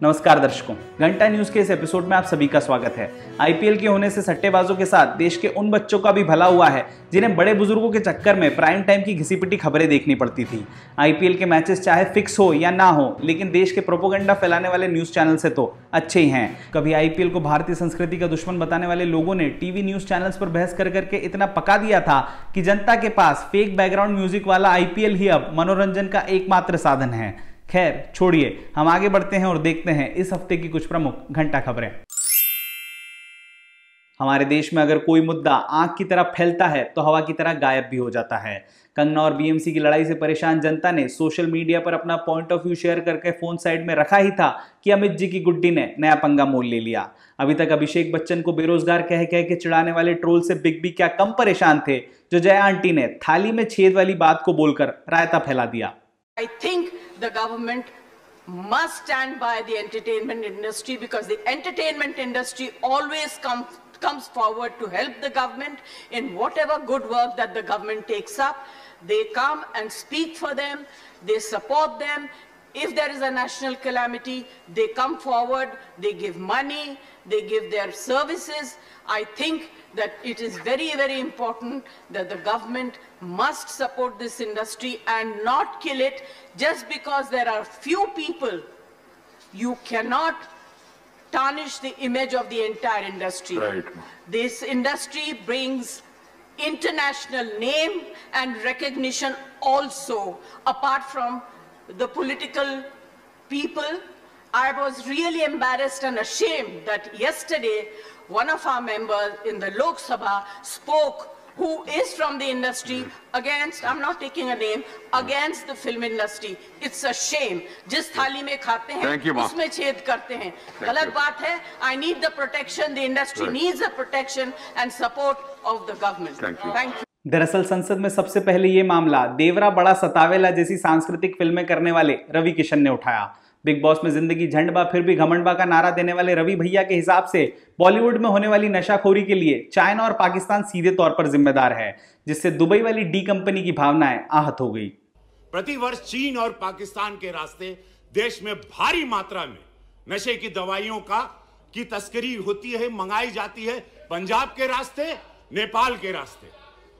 नमस्कार दर्शकों, घंटा न्यूज के इस एपिसोड में आप सभी का स्वागत है। आईपीएल के होने से सट्टेबाजों के साथ देश के उन बच्चों का भी भला हुआ है जिन्हें बड़े बुजुर्गों के चक्कर में प्राइम टाइम की घिसी-पिटी खबरें देखनी पड़ती थी। आईपीएल के मैचेस चाहे फिक्स हो या ना हो, लेकिन देश के प्रोपेगेंडा फैलाने वाले न्यूज चैनल से तो अच्छे ही हैं। कभी आईपीएल को भारतीय संस्कृति का दुश्मन बताने वाले लोगों ने टीवी न्यूज चैनल्स पर बहस कर करके इतना पका दिया था कि जनता के पास फेक बैकग्राउंड म्यूजिक वाला आईपीएल ही अब मनोरंजन का एकमात्र साधन है। खैर छोड़िए, हम आगे बढ़ते हैं और देखते हैं इस हफ्ते की कुछ प्रमुख घंटा खबरें। हमारे देश में अगर कोई मुद्दा आग की तरह फैलता है तो हवा की तरह गायब भी हो जाता है। कंगना और बीएमसी की लड़ाई से परेशान जनता ने सोशल मीडिया पर अपना पॉइंट ऑफ व्यू शेयर करके फोन साइड में रखा ही था कि अमित जी की गुड्डी ने नया पंगा मोल ले लिया। अभी तक अभिषेक बच्चन को बेरोजगार कह के चिढ़ाने वाले ट्रोल से बिग बी क्या कम परेशान थे, जो जया आंटी ने थाली में छेद वाली बात को बोलकर रायता फैला दिया। I think the government must stand by the entertainment industry because the entertainment industry always comes forward to help the government in whatever good work that the government takes up. They come and speak for them, they support them. If there is a national calamity, they come forward, they give money, they give their services. I think that it is very, very important that the government must support this industry and not kill it just because there are few people. You cannot tarnish the image of the entire industry. Right. This industry brings international name and recognition also, apart from the political people. I was really embarrassed and ashamed that yesterday one of our members in the Lok Sabha spoke, who is from the industry, against, I'm not taking a name, against the film industry. It's a shame. जिस थाली में खाते हैं उसमें छेद करते हैं, गलत बात है. I need the protection, the industry needs the protection and support of the government. Thank you. दरअसल संसद में सबसे पहले ये मामला देवरा बड़ा सतावेला जैसी सांस्कृतिक फिल्में करने वाले रवि किशन ने उठाया। बिग बॉस में जिंदगी झंडबा फिर भी घमंडबा का नारा देने वाले रवि भैया के हिसाब से बॉलीवुड में होने वाली नशाखोरी के लिए चाइना और पाकिस्तान सीधे तौर पर जिम्मेदार है, जिससे दुबई वाली डी कंपनी की भावनाएं आहत हो गई। प्रतिवर्ष चीन और पाकिस्तान के रास्ते देश में भारी मात्रा में नशे की दवाइयों की तस्करी होती है, मंगाई जाती है, पंजाब के रास्ते, नेपाल के रास्ते।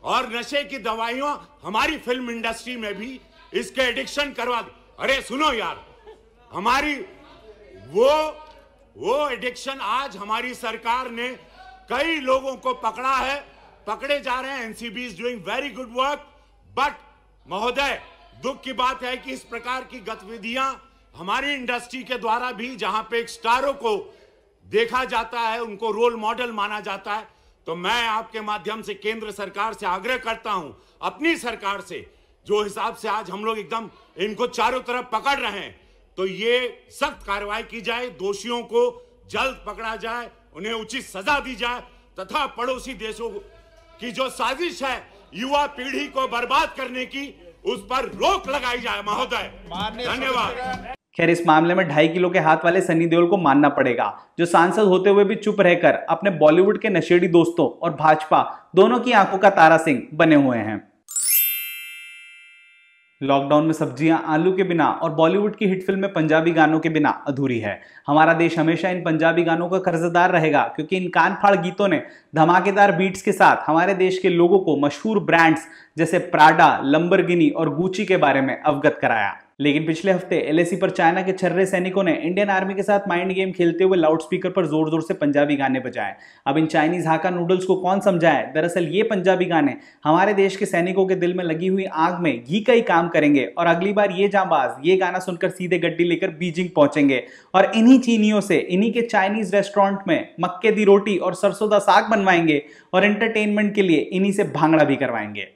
और नशे की दवाइयां हमारी फिल्म इंडस्ट्री में भी इसके एडिक्शन करवा दी। अरे सुनो यार, हमारी वो एडिक्शन आज हमारी सरकार ने कई लोगों को पकड़ा है, पकड़े जा रहे हैं। NCB is doing very good work. But महोदय, दुख की बात है कि इस प्रकार की गतिविधियां हमारी इंडस्ट्री के द्वारा भी, जहां पे एक स्टारों को देखा जाता है, उनको रोल मॉडल माना जाता है, तो मैं आपके माध्यम से केंद्र सरकार से आग्रह करता हूं, अपनी सरकार से, जो हिसाब से आज हम लोग एकदम इनको चारों तरफ पकड़ रहे हैं, तो ये सख्त कार्रवाई की जाए, दोषियों को जल्द पकड़ा जाए, उन्हें उचित सजा दी जाए, तथा पड़ोसी देशों की जो साजिश है युवा पीढ़ी को बर्बाद करने की, उस पर रोक लगाई जाए। महोदय धन्यवाद। खैर, इस मामले में 2.5 किलो के हाथ वाले सनी देओल को मानना पड़ेगा, जो सांसद होते हुए भी चुप रहकर अपने बॉलीवुड के नशेड़ी दोस्तों और भाजपा दोनों की आंखों का तारा सिंह बने हुए हैं। लॉकडाउन में सब्जियां आलू के बिना और बॉलीवुड की हिट फिल्में पंजाबी गानों के बिना अधूरी है। हमारा देश हमेशा इन पंजाबी गानों का कर्जदार रहेगा, क्योंकि इन कान फाड़ गीतों ने धमाकेदार बीट्स के साथ हमारे देश के लोगों को मशहूर ब्रांड्स जैसे प्राडा, लंबरगिनी और गुची के बारे में अवगत कराया। लेकिन पिछले हफ्ते एलएसी पर चाइना के छर्रे सैनिकों ने इंडियन आर्मी के साथ माइंड गेम खेलते हुए लाउडस्पीकर पर जोर जोर से पंजाबी गाने बजाए। अब इन चाइनीज हाका नूडल्स को कौन समझाए? दरअसल ये पंजाबी गाने हमारे देश के सैनिकों के दिल में लगी हुई आग में घी का ही काम करेंगे, और अगली बार ये जांबाज ये गाना सुनकर सीधे गड्डी लेकर बीजिंग पहुंचेंगे और इन्हीं चीनियों से इन्हीं के चाइनीज रेस्टोरेंट में मक्के दी रोटी और सरसों दा साग बनवाएंगे और एंटरटेनमेंट के लिए इन्हीं से भांगड़ा भी करवाएंगे।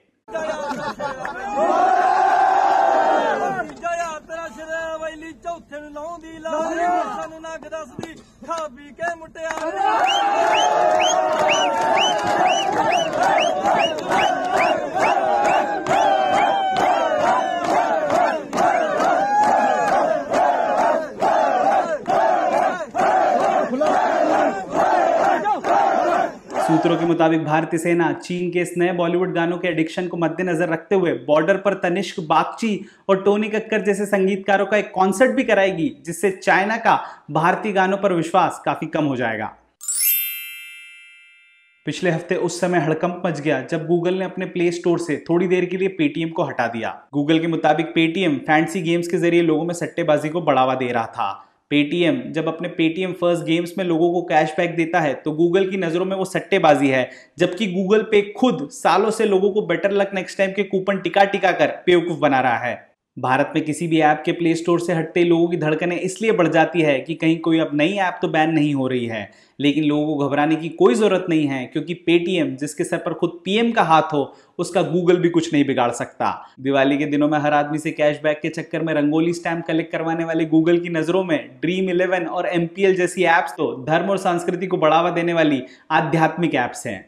सूत्रों के मुताबिक भारतीय सेना चीन के इस नए बॉलीवुड गानों के एडिक्शन को मद्देनजर रखते हुए बॉर्डर पर तनिष्क बागची और टोनी कक्कर जैसे संगीतकारों का एक कॉन्सर्ट भी कराएगी, जिससे चाइना का भारतीय गानों पर विश्वास काफी कम हो जाएगा। पिछले हफ्ते उस समय हड़कंप मच गया जब गूगल ने अपने प्ले स्टोर से थोड़ी देर के लिए पेटीएम को हटा दिया। गूगल के मुताबिक पेटीएम फैंसी गेम्स के जरिए लोगों में सट्टेबाजी को बढ़ावा दे रहा था। पेटीएम जब अपने पेटीएम फर्स्ट गेम्स में लोगों को कैशबैक देता है तो गूगल की नजरों में वो सट्टेबाजी है, जबकि गूगल पे खुद सालों से लोगों को बेटर लक नेक्स्ट टाइम के कूपन टिका कर बेवकूफ बना रहा है। भारत में किसी भी ऐप के प्ले स्टोर से हटते लोगों की धड़कनें इसलिए बढ़ जाती है कि कहीं कोई अब नई ऐप तो बैन नहीं हो रही है, लेकिन लोगों को घबराने की कोई जरूरत नहीं है, क्योंकि पेटीएम जिसके सर पर खुद पीएम का हाथ हो उसका गूगल भी कुछ नहीं बिगाड़ सकता। दिवाली के दिनों में हर आदमी से कैशबैक के चक्कर में रंगोली स्टैम्प कलेक्ट करवाने वाले गूगल की नजरों में ड्रीम 11 और एमपीएल जैसी ऐप्स तो धर्म और संस्कृति को बढ़ावा देने वाली आध्यात्मिक ऐप्स हैं।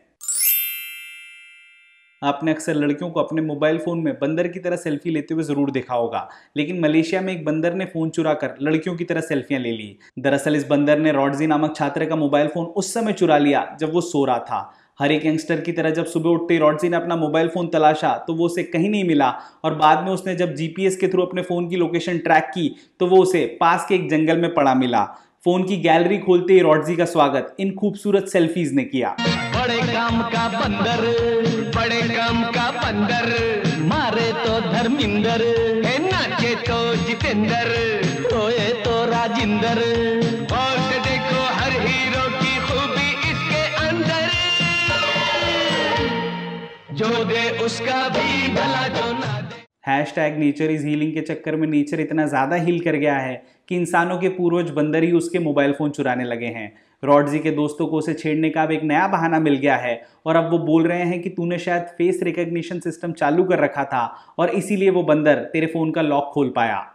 आपने अक्सर लड़कियों को अपने मोबाइल फोन में बंदर की तरह सेल्फी लेते हुए जरूर देखा होगा, लेकिन मलेशिया में एक बंदर ने फोन चुरा कर लड़कियों की तरह सेल्फियां ले ली। दरअसल इस बंदर ने रॉडजी नामक छात्र का मोबाइल फोन उस समय चुरा लिया जब वो सो रहा था। हर एक यंगस्टर की तरह जब सुबह उठते ही रॉडजी ने अपना मोबाइल फोन तलाशा तो वो उसे कहीं नहीं मिला, और बाद में उसने जब जीपीएस के थ्रू अपने फोन की लोकेशन ट्रैक की तो वो उसे पास के एक जंगल में पड़ा मिला। फोन की गैलरी खोलते ही रॉडजी का स्वागत इन खूबसूरत सेल्फीज ने किया। बड़े काम का बंदर, बड़े काम का बंदर, मारे तो धर्मिंदर, नाचे तो जितेंद्र, रोए तो राजिंदर, और देखो हर हीरो की खूबी इसके अंदर, जो दे उसका भी भला जो ना दे। हैशटैग नेचर इज हीलिंग के चक्कर में नेचर इतना ज्यादा हील कर गया है कि इंसानों के पूर्वज बंदर ही उसके मोबाइल फोन चुराने लगे हैं। रॉडजी के दोस्तों को उसे छेड़ने का अब एक नया बहाना मिल गया है, और अब वो बोल रहे हैं कि तूने शायद फेस रिकॉग्निशन सिस्टम चालू कर रखा था और इसीलिए वो बंदर तेरे फोन का लॉक खोल पाया।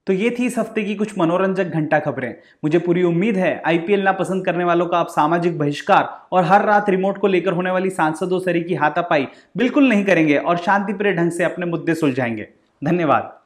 तो ये थी इस हफ्ते की कुछ मनोरंजक घंटा खबरें। मुझे पूरी उम्मीद है आईपीएल ना पसंद करने वालों का आप सामाजिक बहिष्कार और हर रात रिमोट को लेकर होने वाली सांसदों सरी की हाथापाई बिल्कुल नहीं करेंगे और शांतिप्रिय ढंग से अपने मुद्दे सुलझाएंगे। धन्यवाद।